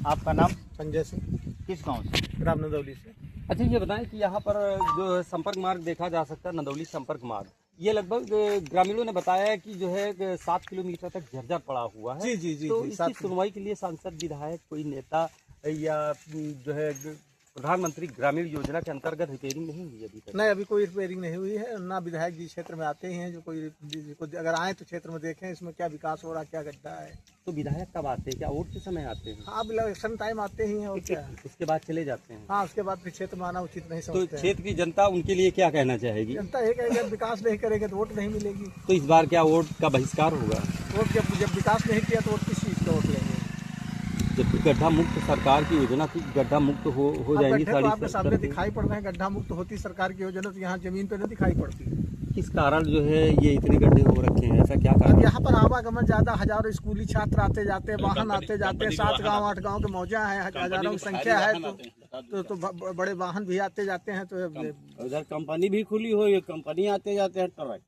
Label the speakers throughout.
Speaker 1: आपका नाम?
Speaker 2: संजय सिंह,
Speaker 1: किस गांव से?
Speaker 2: ग्राम नदौली से।
Speaker 3: अच्छा, ये बताएं कि यहाँ पर जो संपर्क मार्ग देखा जा सकता है, नदौली संपर्क मार्ग, ये लगभग ग्रामीणों ने बताया है कि जो है 7 किलोमीटर तक झरझर पड़ा हुआ है।
Speaker 2: जी जी जी
Speaker 3: तो
Speaker 2: जी,
Speaker 3: इसकी सुनवाई के लिए सांसद, विधायक, कोई नेता या जो है प्रधानमंत्री ग्रामीण योजना के अंतर्गत रिपेयरिंग नहीं हुई अभी तक?
Speaker 2: नहीं, अभी कोई रिपेयरिंग नहीं हुई है। ना विधायक जी क्षेत्र में आते ही हैं, जो कोई अगर आए तो क्षेत्र में देखें इसमें क्या विकास हो रहा है, क्या गड्ढा है।
Speaker 3: तो विधायक कब आते हैं? क्या वोट के समय आते हैं?
Speaker 2: हाँ, अब इलेक्शन टाइम आते ही हैं और क्या।
Speaker 3: उसके बाद चले जाते हैं?
Speaker 2: हाँ, उसके बाद फिर क्षेत्र में आना उचित नहीं
Speaker 3: तो
Speaker 2: समझते हैं।
Speaker 3: क्षेत्र की जनता उनके लिए क्या कहना चाहेगी?
Speaker 2: जनता ये कहेगी जब विकास नहीं करेंगे तो वोट नहीं मिलेगी।
Speaker 3: तो इस बार क्या वोट का बहिष्कार होगा?
Speaker 2: वोट जब विकास नहीं किया तो वोट किस चीज़ का वोट लेंगे।
Speaker 3: जबकि गड्ढा मुक्त सरकार की योजना थी, गड्ढा मुक्त हो जाएंगी
Speaker 2: गड्ढे तो आपके सामने
Speaker 3: 70
Speaker 2: दिखाई पड़ रहे हैं। गड्ढा मुक्त होती सरकार की योजना तो यहाँ जमीन पे नहीं दिखाई पड़ती।
Speaker 3: किस कारण जो है ये इतने गड्ढे हो रखे हैं? ऐसा क्या
Speaker 2: अब
Speaker 3: कारण?
Speaker 2: यहाँ पर आवागमन ज्यादा, हजारों स्कूली छात्र आते जाते, वाहन आते जाते, 7 गांव 8 गांव के मौजा है, हजारों की संख्या है, तो बड़े वाहन भी आते जाते हैं। तो
Speaker 4: उधर कंपनी भी खुली हुई है, कंपनी आते जाते हैं ट्रक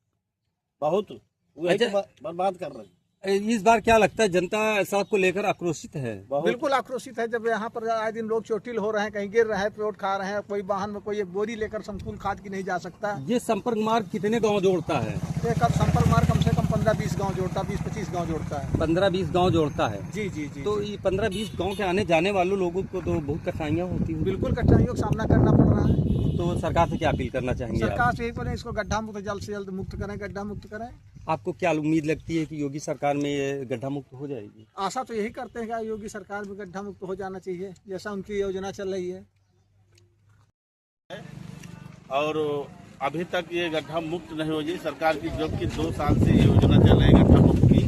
Speaker 4: बहुत, वही तो बर्बाद कर रहे हैं।
Speaker 3: इस बार क्या लगता है, जनता सड़क को लेकर आक्रोशित है?
Speaker 2: बिल्कुल आक्रोशित है। जब यहाँ पर आए दिन लोग चोटिल हो रहे हैं, कहीं गिर रहे हैं, पेट खा रहे हैं, कोई वाहन में कोई एक बोरी लेकर संकुल खाद की नहीं जा सकता।
Speaker 3: ये संपर्क मार्ग कितने गांव जोड़ता है?
Speaker 2: एक अब संपर्क मार्ग कम से कम 15-20 गांव जोड़ता है, 20-25 गांव जोड़ता है।
Speaker 3: 15-20 गांव जोड़ता है?
Speaker 2: जी जी जी।
Speaker 3: तो ये 15-20 गांव के आने जाने वालों लोगों को तो बहुत कठिनाइयाँ होती हैं।
Speaker 2: बिल्कुल कठिनाइयों का सामना करना पड़ रहा है।
Speaker 3: तो सरकार से क्या अपील करना चाहेंगे आप?
Speaker 2: सरकार से यही बोले इसको गड्ढा मुक्त जल्द से जल्द मुक्त करें, गड्ढा मुक्त करें।
Speaker 3: आपको क्या उम्मीद लगती है कि योगी सरकार में ये गड्ढा मुक्त हो जाएगी?
Speaker 2: आशा तो यही करते हैं कि योगी सरकार में गड्ढा मुक्त हो जाना चाहिए, जैसा उनकी योजना चल रही है।
Speaker 4: और अभी तक ये गड्ढा मुक्त नहीं हो जी सरकार की, जबकि 2 साल से ये योजना चल रही है गड्ढा मुक्त की,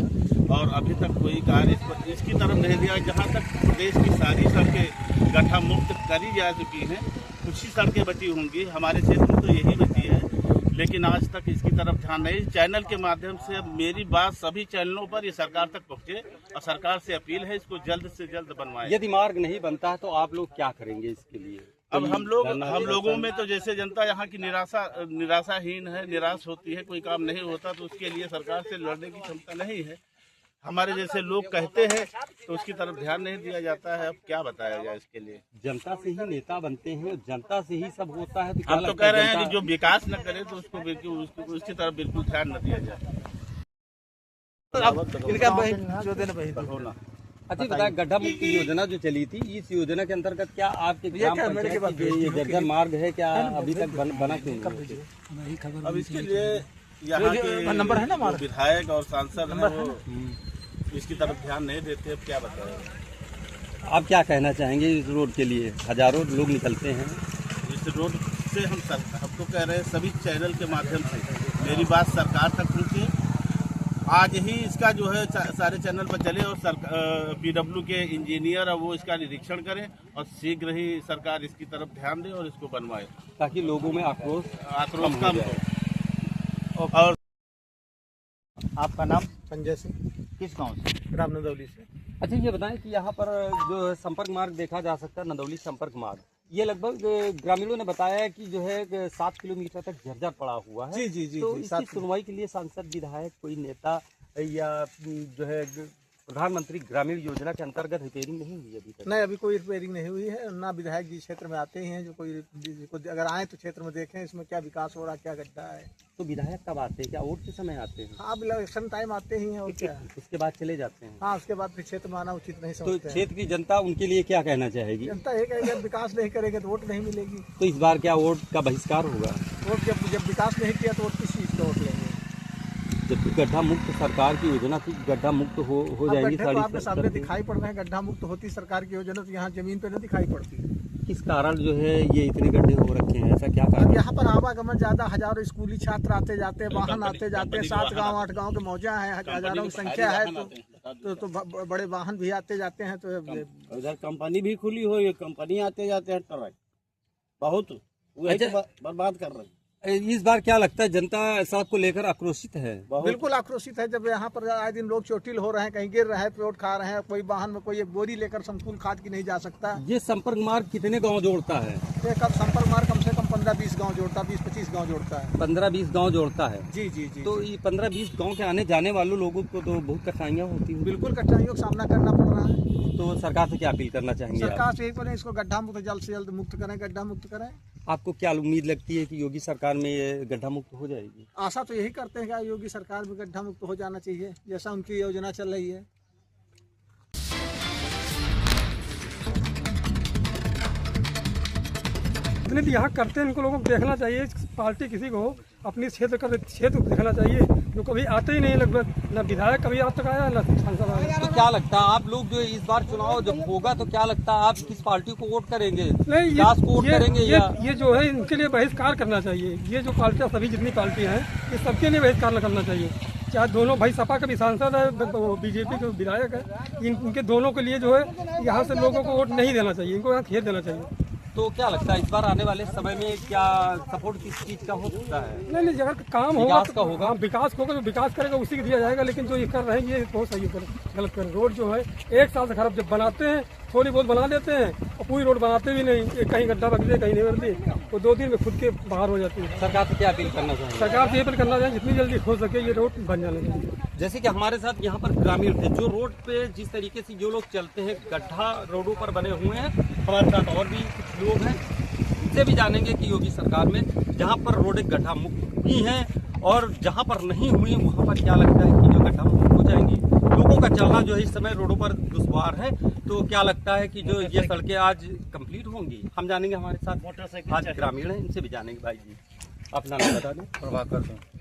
Speaker 4: और अभी तक कोई कार्य इसकी तरफ नहीं दिया। जहाँ तक प्रदेश की सारी सड़कें गड्ढा मुक्त करी जा चुकी हैं, कुछ ही सड़कें बची होंगी, हमारे क्षेत्र में तो यही बची है, लेकिन आज तक इसकी तरफ ध्यान नहीं। चैनल के माध्यम से मेरी बात सभी चैनलों पर ये सरकार तक पहुँचे, और सरकार से अपील है इसको जल्द से जल्द बनवाएं।
Speaker 3: यदि मार्ग नहीं बनता है तो आप लोग क्या करेंगे इसके लिए?
Speaker 4: अब हम लोगों में तो जैसे जनता यहाँ की निराशाहीन है, निराश होती है, कोई काम नहीं होता तो उसके लिए सरकार से लड़ने की क्षमता नहीं है। हमारे जैसे लोग कहते हैं तो उसकी तरफ ध्यान नहीं दिया जाता है। अब क्या बताया जाए इसके लिए?
Speaker 3: जनता से ही नेता बनते हैं, जनता से ही सब होता है। तो
Speaker 4: हम तो कह रहे हैं कि जो विकास न करे तो उसको बिल्कुल उसकी तरफ बिल्कुल ध्यान न दिया जाए।
Speaker 3: अच्छा बताया, गड्ढा मुक्ति योजना जो चली थी, इस योजना के अंतर्गत क्या आपके ग्राम पंचायत की ये जर्जर मार्ग है, क्या अभी तक बना क्यों नहीं?
Speaker 4: अब इसके लिए यहाँ के
Speaker 2: नंबर है ना हमारा,
Speaker 4: विधायक और सांसद हैं, वो इसकी तरफ ध्यान नहीं देते। अब क्या बताएं?
Speaker 3: आप क्या कहना चाहेंगे इस रोड के लिए? हजारों लोग निकलते हैं
Speaker 4: इस रोड से। हम तो कह रहे हैं सभी चैनल के माध्यम से मेरी बात सरकार तक पहुँचे। आज ही इसका जो है सारे चैनल पर चले, और PW के इंजीनियर वो इसका निरीक्षण करें, और शीघ्र ही सरकार इसकी तरफ ध्यान दे और इसको बनवाए,
Speaker 3: ताकि लोगों में आक्रोश
Speaker 4: कम हो। और
Speaker 1: आपका नाम?
Speaker 2: संजय सिंह,
Speaker 1: किस गांव से?
Speaker 2: ग्राम नदौली से।
Speaker 3: अच्छा, ये बताएं कि यहाँ पर जो संपर्क मार्ग देखा जा सकता है, नदौली संपर्क मार्ग, ये लगभग ग्रामीणों ने बताया है कि जो है 7 किलोमीटर तक झरझर पड़ा हुआ है।
Speaker 2: जी जी जी
Speaker 3: तो
Speaker 2: जी,
Speaker 3: इसकी सुनवाई के लिए सांसद, विधायक, कोई नेता या जो है प्रधानमंत्री ग्रामीण योजना के अंतर्गत रिपेयरिंग नहीं हुई अभी तक?
Speaker 2: नहीं, अभी कोई रिपेयरिंग नहीं हुई है। ना विधायक जी क्षेत्र में आते ही हैं, जो कोई अगर आए तो क्षेत्र में देखें इसमें क्या विकास हो रहा है, क्या गड्ढा है।
Speaker 3: तो विधायक कब आते हैं? क्या वोट के समय आते हैं?
Speaker 2: हाँ, अब इलेक्शन टाइम आते ही हैं और क्या।
Speaker 3: उसके बाद चले जाते हैं?
Speaker 2: हाँ, उसके बाद फिर क्षेत्र में आना उचित नहीं
Speaker 3: तो
Speaker 2: समझते हैं।
Speaker 3: क्षेत्र की जनता उनके लिए क्या कहना चाहेगी?
Speaker 2: जनता ये कहेगी जब विकास नहीं करेंगे तो वोट नहीं मिलेगी।
Speaker 3: तो इस बार क्या वोट का बहिष्कार होगा?
Speaker 2: वोट जब विकास नहीं किया तो वोट किस चीज़ का वोट लेंगे।
Speaker 3: जबकि गड्ढा मुक्त सरकार की योजना थी, गड्ढा मुक्त हो जाएंगी
Speaker 2: गड्ढे तो आपके सामने दिखाई पड़ रहे हैं। गड्ढा मुक्त होती सरकार की योजना तो यहाँ जमीन पे नहीं दिखाई पड़ती।
Speaker 3: किस कारण जो है ये इतने गड्ढे हो रखे हैं? ऐसा क्या
Speaker 2: अब
Speaker 3: कारण?
Speaker 2: यहाँ पर आवागमन ज्यादा, हजारों स्कूली छात्र आते जाते, वाहन आते जाते, 7 गांव 8 गांव के मौजा है, हजारों की संख्या है, तो बड़े वाहन भी आते जाते हैं। तो
Speaker 4: उधर कंपनी भी खुली हुई है, कंपनी आते जाते हैं ट्रक बहुत, वही तो बर्बाद कर रहे हैं।
Speaker 3: इस बार क्या लगता है, जनता सड़क को लेकर आक्रोशित है?
Speaker 2: बिल्कुल आक्रोशित है। जब यहाँ पर आए दिन लोग चोटिल हो रहे हैं, कहीं गिर रहे हैं, चोट खा रहे हैं, कोई वाहन में कोई एक बोरी लेकर संकुल खाद की नहीं जा सकता।
Speaker 3: ये संपर्क मार्ग कितने गांव जोड़ता है?
Speaker 2: एक अब संपर्क मार्ग कम से कम 15-20 गांव जोड़ता है, 20-25 गांव जोड़ता है।
Speaker 3: 15-20 गांव जोड़ता है।
Speaker 2: जी जी जी।
Speaker 3: तो ये 15-20 गांव के आने जाने वालों लोगों को तो बहुत कठिनाइयाँ होती हैं।
Speaker 2: बिल्कुल कठिनाइयों का सामना करना पड़ रहा है।
Speaker 3: तो सरकार से क्या अपील करना चाहेंगे आप?
Speaker 2: सरकार से यही बोले, इसको गड्ढा मुक्त जल्द से जल्द मुक्त करें, गड्ढा मुक्त करें।
Speaker 3: आपको क्या उम्मीद लगती है कि योगी सरकार में ये गड्ढा मुक्त हो जाएगी?
Speaker 2: आशा तो यही करते हैं कि योगी सरकार में गड्ढा मुक्त हो जाना चाहिए, जैसा उनकी योजना चल रही है।
Speaker 5: जितने भी यहाँ करते हैं इनको लोगों को देखना चाहिए। पार्टी किसी को अपनी क्षेत्र का क्षेत्र देखना चाहिए, जो कभी आते ही नहीं, लगभग न विधायक कभी आज तक आया न सांसद आया।
Speaker 3: तो क्या लगता है आप लोग जो इस बार चुनाव जब होगा तो क्या लगता है आप किस पार्टी को वोट करेंगे?
Speaker 5: नहीं,
Speaker 3: विकास को वोट करेंगे या
Speaker 5: ये जो है इनके लिए बहिष्कार करना चाहिए। ये जो पार्टियाँ सभी जितनी पार्टियाँ हैं, ये सबके लिए बहिष्कार करना चाहिए। चाहे दोनों भाई, सपा का भी सांसद है, बीजेपी का विधायक है, इनके दोनों के लिए जो है यहाँ से लोगों को वोट नहीं देना चाहिए, इनको यहाँ खेत देना चाहिए।
Speaker 3: तो क्या लगता है इस बार आने वाले समय में क्या सपोर्ट किस चीज का हो सकता है?
Speaker 5: नहीं, अगर काम होगा
Speaker 3: विकास का होगा।
Speaker 5: विकास होगा तो विकास करेगा, उसी को दिया जाएगा। लेकिन जो ये कर रहे हैं ये बहुत सही गलत कर। रोड जो है 1 साल से खराब, जब बनाते हैं थोड़ी बहुत बना देते हैं और पूरी रोड बनाते भी नहीं, कहीं गड्ढा रख दे कहीं नहीं रख दे, तो 2 दिन में खुद के बाहर हो जाती है।
Speaker 3: सरकार से क्या अपील करना चाहिए?
Speaker 5: सरकार से ये अपील करना चाहिए जितनी जल्दी हो सके ये रोड बन जाना चाहिए।
Speaker 3: जैसे कि हमारे साथ यहाँ पर ग्रामीण थे, जो रोड पे जिस तरीके से जो लोग चलते हैं, गड्ढा रोडों पर बने हुए हैं। हमारे साथ और भी कुछ लोग हैं, इनसे भी जानेंगे कि योगी सरकार में जहाँ पर रोडें गड्ढा मुक्त हुई हैं और जहाँ पर नहीं हुई वहाँ पर क्या लगता है कि जो गड्ढा मुक्त हो जाएंगी। लोगों का चलना जो है इस समय रोडों पर दुश्वार है, तो क्या लगता है कि जो ये सड़कें आज कंप्लीट होंगी? हम जानेंगे, हमारे साथ आज ग्रामीण हैं, इनसे भी जानेंगे। भाई जी अपना नाम बता दें।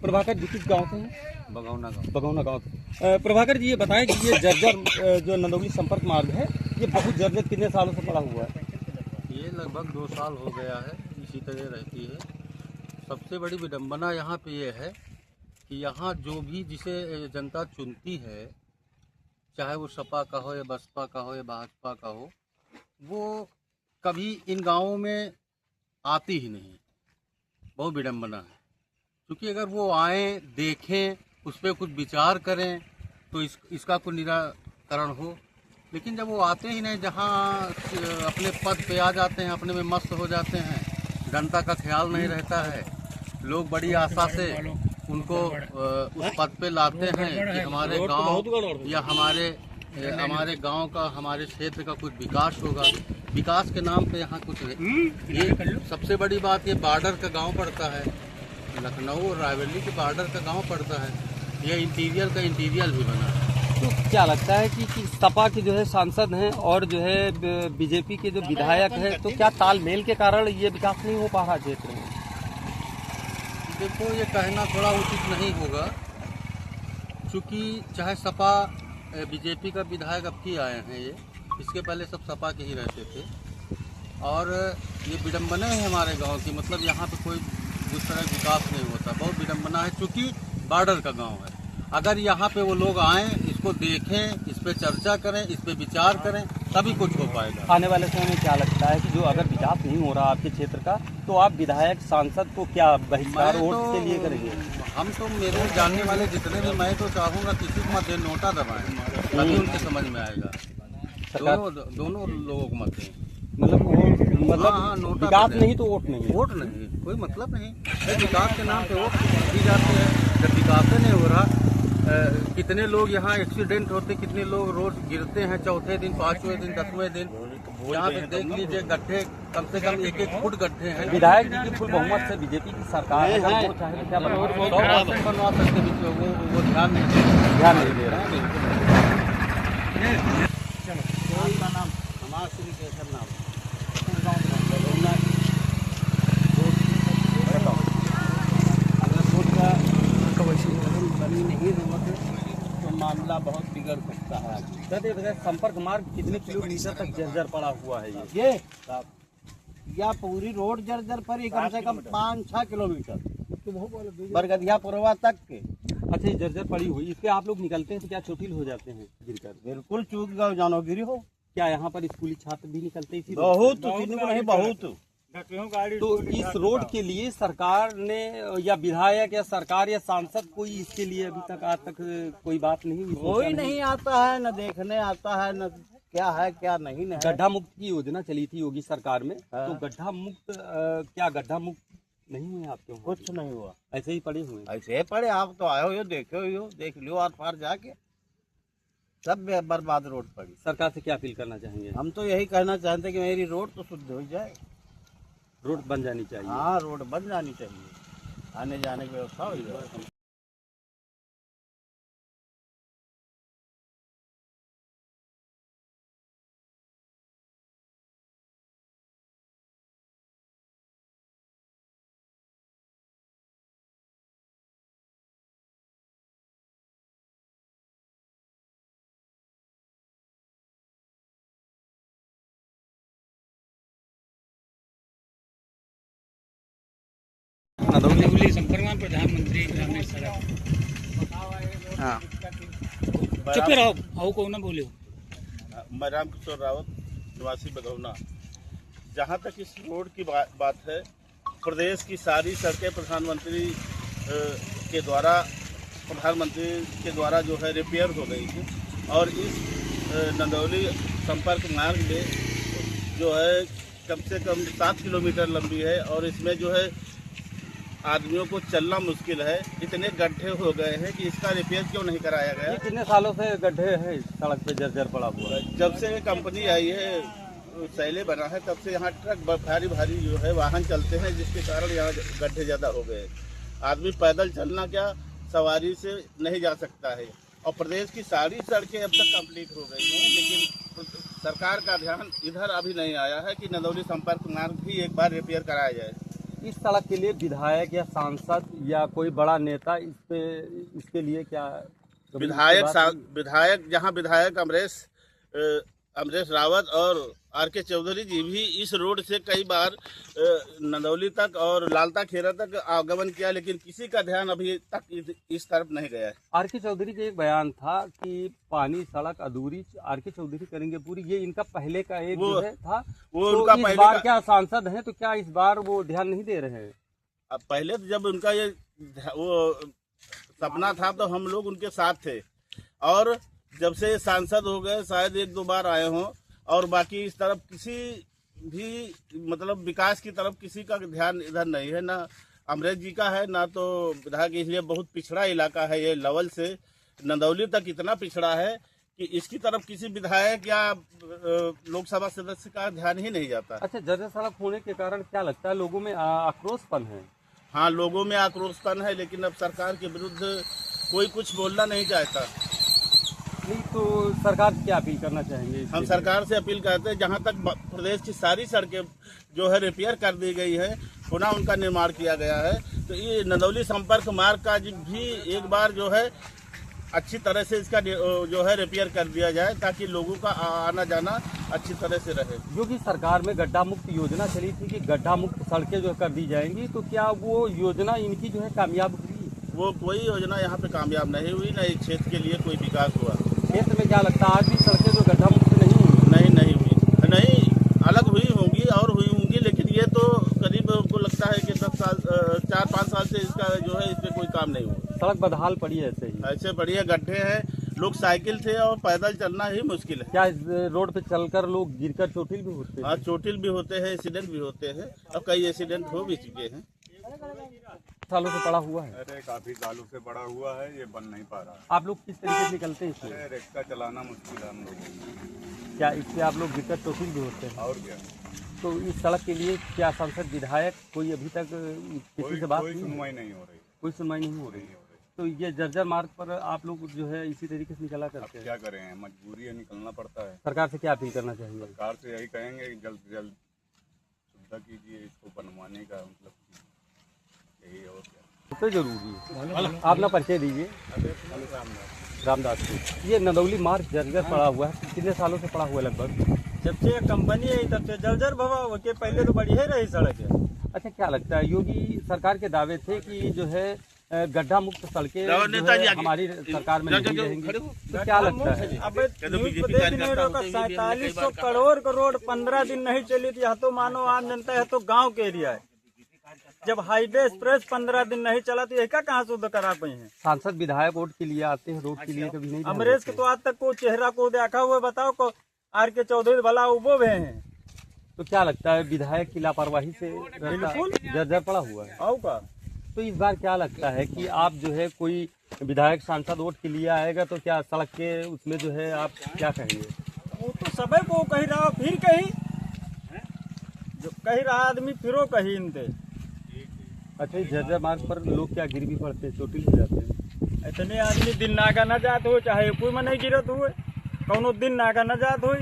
Speaker 3: प्रभाकर जी किस गाँव से हैं? बगौना गाँव से। प्रभाकर जी ये बताएं कि ये जर्जर जो नंदौली संपर्क मार्ग है, ये बहुत जर्जर कितने सालों से पड़ा हुआ है?
Speaker 6: ये लगभग 2 साल हो गया है, इसी तरह रहती है। सबसे बड़ी विडंबना यहाँ पे ये है कि यहाँ जो भी जिसे जनता चुनती है, चाहे वो सपा का हो या बसपा का हो या भाजपा का हो, वो कभी इन गांवों में आती ही नहीं। बहुत विडंबना है, क्योंकि अगर वो आएँ, देखें, उस पर कुछ विचार करें तो इसका कोई निराकरण हो। लेकिन जब वो आते ही नहीं, जहाँ अपने पद पे आ जाते हैं, अपने में मस्त हो जाते हैं, जनता का ख्याल नहीं रहता है। लोग बड़ी आशा से उनको उस पद पे लाते हैं कि हमारे गांव या हमारे गांव का, हमारे क्षेत्र का कुछ विकास होगा। विकास के नाम पे यहाँ कुछ नहीं। ये सबसे बड़ी बात, ये बॉर्डर का गांव पड़ता है, लखनऊ और रायबरेली के बॉर्डर का गांव पड़ता है। ये इंटीरियर का इंटीरियर भी बना है।
Speaker 3: तो क्या लगता है कि सपा के जो है सांसद हैं और जो है बीजेपी के जो विधायक हैं, तो क्या तालमेल के कारण ये विकास नहीं हो पा रहा क्षेत्र में?
Speaker 6: देखो, ये कहना थोड़ा उचित नहीं होगा, क्योंकि चाहे सपा बीजेपी का विधायक अब की आए हैं, ये इसके पहले सब सपा के ही रहते थे। और ये विडम्बना है हमारे गांव की, मतलब यहाँ पे कोई दूसरा विकास नहीं होता। बहुत विडम्बना है, क्योंकि बॉर्डर का गांव है। अगर यहाँ पे वो लोग आएँ, इसको देखें, इस पे चर्चा करें, इस पे विचार करें, तभी कुछ हो पाएगा।
Speaker 3: आने वाले समय में क्या लगता है कि जो अगर विकास नहीं हो रहा आपके क्षेत्र का, तो आप विधायक सांसद को क्या बहिष्कार वोट के लिए करेंगे?
Speaker 6: हम तो, मेरे जानने वाले जितने भी, मैं तो चाहूँगा किसी को मत नोटा दबाएं, तभी उनके समझ में आएगा। दोनों लोगों को मत दें,
Speaker 3: मतलब विकास नहीं तो वोट नहीं।
Speaker 6: वोट नहीं, कोई मतलब नहीं। विकास के नाम पे वोट दी जाती है, जब विकास नहीं हो रहा। कितने लोग यहाँ एक्सीडेंट होते, कितने लोग रोज गिरते हैं, चौथे दिन, 5वें दिन, 10वें दिन। यहाँ पे देख लीजिए, गड्ढे कम से कम 1-1 फुट गड्ढे हैं।
Speaker 3: विधायक जी की फुल बहुमत से बीजेपी की सरकार है, वो चाहे तो क्या बनवा
Speaker 6: सकते, वो ध्यान नहीं
Speaker 3: दे रहा है।
Speaker 6: आपका नाम? हमारा श्री केशव नाम। नहीं तो मामला बहुत बिगड़ सकता है।
Speaker 3: संपर्क मार्ग कितने किलोमीटर तक जर्जर पड़ा हुआ है?
Speaker 6: ये या पूरी रोड जर्जर पर ही कम से कम 5-6 किलोमीटर, बरगदियापुरवा तक के।
Speaker 3: अच्छा, ये जर्जर पड़ी हुई, इस पे आप लोग निकलते हैं तो क्या चोटिल हो जाते हैं गिरकर?
Speaker 6: बिल्कुल चूक गए, जानो गिरी हो।
Speaker 3: क्या यहाँ पर स्कूली छात्र भी निकलते हैं?
Speaker 6: बहुत नहीं, बहुत
Speaker 3: तो इस रोड के लिए सरकार ने या विधायक या सरकार या सांसद कोई इसके लिए अभी तक आज तक कोई बात नहीं हुई?
Speaker 1: कोई नहीं आता है, न देखने आता है, न क्या है क्या नहीं है।
Speaker 3: गड्ढा मुक्त की योजना चली थी योगी सरकार में, तो गड्ढा मुक्त क्या गड्ढा मुक्त नहीं हुए आपके वहाँ?
Speaker 1: कुछ नहीं हुआ,
Speaker 3: ऐसे ही पड़े हुए?
Speaker 1: ऐसे पड़े। आप तो आए हो, देखे हो, देख लियो आर पार जाके, सब बर्बाद रोड पड़ी।
Speaker 3: सरकार से क्या अपील करना चाहेंगे?
Speaker 1: हम तो यही कहना चाहते हैं कि मेरी रोड तो शुद्ध हो जाए,
Speaker 3: रोड बन जानी चाहिए।
Speaker 1: हाँ, रोड बन जानी चाहिए, आने जाने की व्यवस्था हो जाए।
Speaker 7: नदौली संपर्क प्रधानमंत्री ग्रामीण सड़क।
Speaker 3: हाँ,
Speaker 7: चुप रहो, आओ को ना बोलियो।
Speaker 4: मैं रामकिशोर रावत, निवासी बधौना। जहाँ तक इस रोड की बात है, प्रदेश की सारी सड़कें प्रधानमंत्री के द्वारा जो है रिपेयर हो गई थी, और इस नदौली संपर्क मार्ग में जो है कम से कम 7 किलोमीटर लंबी है, और इसमें जो है आदमियों को चलना मुश्किल है। इतने गड्ढे हो गए हैं कि इसका रिपेयर क्यों नहीं कराया गया।
Speaker 3: ये कितने सालों से गड्ढे हैं सड़क पे, जर्जर पड़ा हुआ है?
Speaker 4: जब से कंपनी आई है, शैले बना है, तब से यहाँ ट्रक भारी भारी जो है वाहन चलते हैं, जिसके कारण यहाँ गड्ढे ज़्यादा हो गए। आदमी पैदल चलना क्या, सवारी से नहीं जा सकता है। और प्रदेश की सारी सड़कें अब तक कंप्लीट हो गई हैं, लेकिन सरकार का ध्यान इधर अभी नहीं आया है कि नदौली संपर्क मार्ग भी एक बार रिपेयर कराया जाए।
Speaker 3: इस सड़क के लिए विधायक या सांसद या कोई बड़ा नेता इसके लिए क्या?
Speaker 4: विधायक जहां विधायक अमरेश रावत और आर.के. चौधरी जी भी इस रोड से कई बार नदौली तक और लालता खेरा तक आगमन किया, लेकिन किसी का ध्यान अभी तक इस तरफ नहीं गया है।
Speaker 3: आर.के. चौधरी का एक बयान था कि पानी सड़क अधूरी, आर.के. चौधरी करेंगे पूरी। ये इनका पहले का एक जो है था,
Speaker 4: वो
Speaker 3: तो
Speaker 4: उनका
Speaker 3: इस
Speaker 4: पहले
Speaker 3: बार क्या सांसद हैं, तो क्या इस बार वो ध्यान नहीं दे रहे हैं?
Speaker 4: अब पहले तो जब उनका ये वो सपना था तो हम लोग उनके साथ थे, और जब से सांसद हो गए शायद 1-2 बार आए हों, और बाकी इस तरफ किसी भी मतलब विकास की तरफ किसी का ध्यान इधर नहीं है, ना अमरेश जी का है, ना तो विधायक। इसलिए बहुत पिछड़ा इलाका है ये, लेवल से नदौली तक इतना पिछड़ा है कि इसकी तरफ किसी विधायक या लोकसभा सदस्य का ध्यान ही नहीं जाता।
Speaker 3: अच्छा, जर्जर सड़क होने के कारण क्या लगता है लोगों में आक्रोशपन है?
Speaker 4: हाँ, लोगों में आक्रोशपन है, लेकिन अब सरकार के विरुद्ध कोई कुछ बोलना नहीं चाहता।
Speaker 3: नहीं, तो सरकार से क्या अपील करना चाहेंगे?
Speaker 4: हम सरकार से अपील करते हैं, जहां तक प्रदेश की सारी सड़कें जो है रिपेयर कर दी गई है, पुनः उनका निर्माण किया गया है, तो ये नदौली संपर्क मार्ग का भी एक बार जो है अच्छी तरह से इसका जो है रिपेयर कर दिया जाए, ताकि लोगों का आना जाना अच्छी तरह से रहे।
Speaker 3: योगी सरकार में गड्ढा मुक्त योजना चली थी कि गड्ढा मुक्त सड़कें जो कर दी जाएंगी, तो क्या वो योजना इनकी जो है कामयाब हुई?
Speaker 4: वो कोई योजना यहाँ पे कामयाब नहीं हुई, ना इस क्षेत्र के लिए कोई विकास हुआ।
Speaker 3: क्षेत्र में क्या लगता है आज भी सड़कें जो गड्ढा मुक्त नहीं हुई?
Speaker 4: नहीं हुई, नहीं अलग हुई होंगी और हुई होंगी, लेकिन ये तो करीब हमको लगता है कि 4-5 साल से इसका जो है इस पर कोई काम नहीं हुआ।
Speaker 3: सड़क बदहाल पड़ी है ऐसे ही?
Speaker 4: ऐसे बढ़िया गड्ढे हैं, लोग साइकिल से और पैदल चलना ही मुश्किल है।
Speaker 3: क्या इस रोड पे चलकर लोग गिरकर चोटिल भी होते हैं?
Speaker 4: हाँ, चोटिल भी होते हैं, एक्सीडेंट भी होते हैं, और कई एक्सीडेंट हो भी चुके हैं।
Speaker 3: सालों से पड़ा हुआ है?
Speaker 8: अरे काफी सालों से पड़ा हुआ है, ये बन नहीं पा रहा।
Speaker 3: आप लोग किस तरीके से निकलते हैं इसमें?
Speaker 8: अरे रिक्शा चलाना मुश्किल है हम लोगों को।
Speaker 3: क्या इससे आप लोग गिरकर चोटिल भी होते हैं?
Speaker 8: और क्या,
Speaker 3: तो इस सड़क के लिए क्या सांसद विधायक कोई अभी तक किसी से बात
Speaker 8: कोई
Speaker 3: नहीं?
Speaker 8: सुनवाई नहीं हो रही।
Speaker 3: कोई सुनवाई नहीं हो रही। तो ये जर्जर मार्ग पर आप लोग जो है इसी तरीके से निकला
Speaker 8: अब
Speaker 3: करते हैं?
Speaker 8: क्या करें, मजबूरी है, निकलना पड़ता है।
Speaker 3: सरकार से क्या अपील करना चाहिए?
Speaker 8: सरकार से यही कहेंगे कि जल्द से जल्द सुविधा कीजिए इसको बनवाने का, मतलब यही। और क्या
Speaker 3: तो जरूरी है। आप ना परिचय दीजिए। रामदास जी, ये नदौली मार्ग जर्जर पड़ा हुआ है, कितने सालों से पड़ा हुआ है? लगभग
Speaker 1: जब से कंपनी आई तब से जर्जर भवा, के पहले तो बढ़िया ही रही सड़क है।
Speaker 3: अच्छा, क्या लगता है योगी सरकार के दावे थे कि जो है गड्ढा मुक्त सड़कें
Speaker 4: जाओ,
Speaker 3: जो
Speaker 4: नेताजी
Speaker 3: है
Speaker 4: आगे।
Speaker 3: हमारी सरकार में
Speaker 4: जाओ,
Speaker 3: नहीं
Speaker 4: जाओ,
Speaker 3: रहेंगी,
Speaker 4: खड़े हो।
Speaker 3: तो क्या लगता है?
Speaker 2: अब न्यूज़ पे देख नहीं रहो 4700 करोड़ का रोड 15 दिन नहीं चली थी। यह तो मानो आम जनता है, तो गांव के एरिया है। जब हाईवे एक्सप्रेस 15 दिन नहीं चला तो यह क्या कहाँ शुद्ध करा पाए हैं?
Speaker 3: सांसद विधायक वोट के लिए आते हैं, रोड के लिए कभी नहीं ध्यान
Speaker 2: अमरीश के
Speaker 3: देते।
Speaker 2: तो आज तक को चेहरा को देखा हुआ बताओ को आर के चौधरी भला उबो हुए हैं।
Speaker 3: तो क्या लगता है विधायक की लापरवाही से
Speaker 2: बिल्कुल।
Speaker 3: जर्जर पड़ा हुआ है?
Speaker 2: आओ का
Speaker 3: तो इस बार क्या लगता है कि आप जो है कोई विधायक सांसद वोट के लिए आएगा तो क्या सड़क के उसमें जो है आप क्या कहेंगे?
Speaker 2: वो तो सबे को कही रहा, फिर कही जो कही रहा आदमी फिरो कही इनते।
Speaker 3: अच्छा, इस जर्जर मार्ग पर लोग क्या गिर भी पड़ते हैं, चोटिल हो जाते हैं?
Speaker 2: इतने आदमी दिन नागा न जात हो, चाहे कोई में नहीं गिरत हुए, कौनो दिन नागा न जात हो।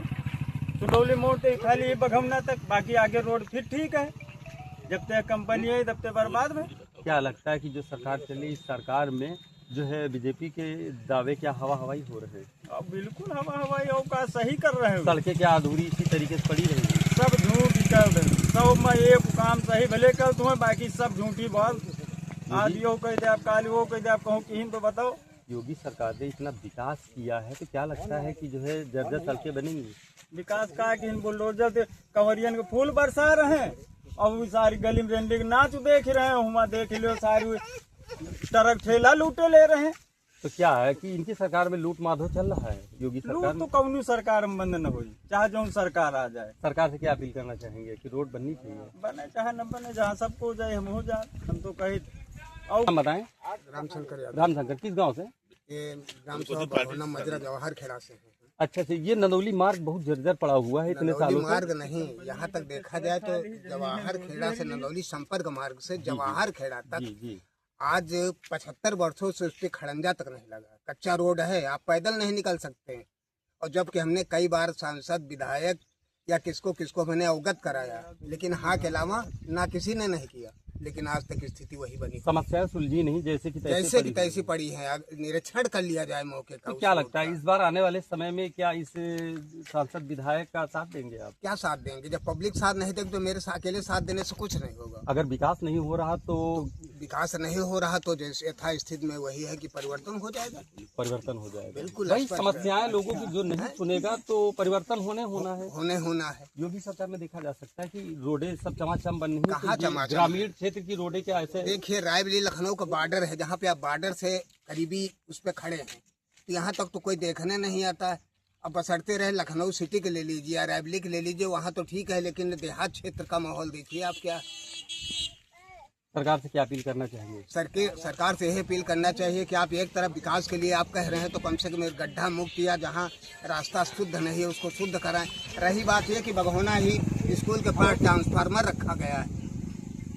Speaker 2: सुडौली मोड़ से खाली बघमना तक, बाकी आगे रोड फिर ठीक है। जब तक कंपनी है तब तक बर्बाद में।
Speaker 3: क्या लगता है कि जो सरकार चली इस सरकार में जो है बीजेपी के दावे क्या हवा हवाई हो रहे हैं?
Speaker 2: अब बिल्कुल हवा हवाई हो का सही कर रहे हो।
Speaker 3: सड़कें क्या अधूरी इसी तरीके से पड़ी रहेंगी?
Speaker 2: सब झूठ कर दे, सब में एक काम सही भले कर तुम्हें, बाकी सब झूठी बोल। आज यो कह दे आप, काल वो कह दे आप, कहूँ कहीं तो बताओ।
Speaker 3: योगी सरकार ने इतना विकास किया है तो क्या लगता है कि जो है जर्जर सड़कें बनेंगी?
Speaker 2: विकास का कि इन बुलडोजर से कंवरियन के फूल बरसा रहे हैं और वो सारी गली में रेंडी के नाच देख रहे हैं। हुआ देख लो सारी ट्रक ठेला लूटे ले रहे हैं।
Speaker 3: तो क्या है कि इनकी सरकार में लूट माधो चल रहा है? योगी सरकार
Speaker 2: लूट तो कौनी सरकार में बंद न हुई, चाहे जो सरकार आ जाए।
Speaker 3: सरकार से क्या अपील करना चाहेंगे कि रोड बननी चाहिए?
Speaker 2: बने चाहे न बने, जहाँ सबको जाए हम हो जाए, हम तो कही। और
Speaker 3: हम बताएं। रामशंकर किस गांव से?
Speaker 9: ये ग्राम सभा भगोना मजरा जवाहर खेड़ा से है।
Speaker 3: अच्छा से ये नदौली मार्ग बहुत जर्जर पड़ा हुआ है इतने
Speaker 9: नंदौली
Speaker 3: सालों से।
Speaker 9: मार्ग नहीं, यहाँ तक देखा जाए तो जवाहर खेड़ा से नंदौली संपर्क मार्ग से जवाहर खेड़ा
Speaker 3: जी
Speaker 9: तक
Speaker 3: जी।
Speaker 9: आज 75 वर्षों से उस पर खड़ंजा तक नहीं लगा। कच्चा रोड है, आप पैदल नहीं निकल सकते हैं। और जबकि हमने कई बार सांसद विधायक या किसको किसको मैंने अवगत कराया, लेकिन हाँ के अलावा ना किसी ने नहीं किया। लेकिन आज तक स्थिति वही बनी,
Speaker 3: समस्याएं सुलझी नहीं जैसे कि
Speaker 9: जैसे कि तैसी पड़ी है। निरीक्षण कर लिया जाए मौके का।
Speaker 3: तो क्या लगता है इस बार आने वाले समय में क्या इस सांसद विधायक का साथ देंगे आप?
Speaker 9: क्या साथ देंगे? जब पब्लिक साथ नहीं देगी तो मेरे अकेले साथ देने से कुछ नहीं होगा।
Speaker 3: अगर विकास नहीं हो रहा तो
Speaker 9: विकास नहीं हो रहा तो जैसे यथास्थिति में वही है कि परिवर्तन हो जाएगा।
Speaker 3: परिवर्तन हो जाएगा।
Speaker 9: बिल्कुल
Speaker 3: भाई
Speaker 9: स्पष्ट
Speaker 3: समस्याएं लोगों की जो नहीं सुनेगा तो परिवर्तन होना है।
Speaker 9: होना है।
Speaker 3: योगी सरकार में देखा जा सकता है कि रोडें सब चमाचम बन रही हैं,
Speaker 9: कहाँ
Speaker 3: तो ये
Speaker 9: चमाचम?
Speaker 3: ग्रामीण क्षेत्र की रोडें क्या ऐसे?
Speaker 9: देखिए, रायबरेली लखनऊ का बॉर्डर है, जहाँ पे आप बॉर्डर से करीबी उस पे खड़े हैं, तो यहाँ तक तो कोई देखने नहीं आता है। अब बसरते रहे लखनऊ सिटी के ले लीजिए या रायबरेली के ले लीजिए, वहाँ तो ठीक है, लेकिन देहात क्षेत्र का माहौल देखिए आप। क्या
Speaker 3: सरकार से क्या अपील करना चाहेंगे?
Speaker 9: सरकार से यह अपील करना चाहिए कि आप एक तरफ विकास के लिए आप कह रहे हैं तो कम से कम एक गड्ढा मुक्त या जहाँ रास्ता शुद्ध नहीं है उसको शुद्ध कराएं। रही बात यह कि बघोना ही स्कूल के पास ट्रांसफार्मर रखा गया है,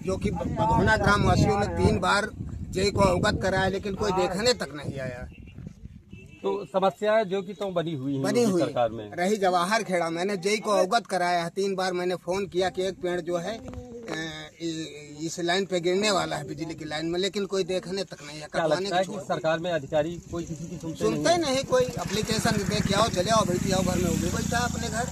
Speaker 9: जो कि बघोना ग्रामवासियों ने 3 बार जेई को अवगत कराया, लेकिन कोई देखने तक नहीं आया।
Speaker 3: तो समस्याएं जो कि तो बनी हुई
Speaker 9: बनी
Speaker 3: हैं
Speaker 9: हुई
Speaker 3: सरकार में।
Speaker 9: रही जवाहर खेड़ा, मैंने जेई को अवगत कराया है। 3 बार मैंने फोन किया कि एक पेड़ जो है इस लाइन पे गिरने वाला है बिजली की लाइन में, लेकिन कोई देखने तक नहीं है।
Speaker 3: क्या लगता है कि सरकार में अधिकारी कोई किसी की
Speaker 9: सुनते नहीं, कोई एप्लीकेशन दे के आओ, चले आओ, बैठ जाओ घर में, वो भी बैठा अपने घर।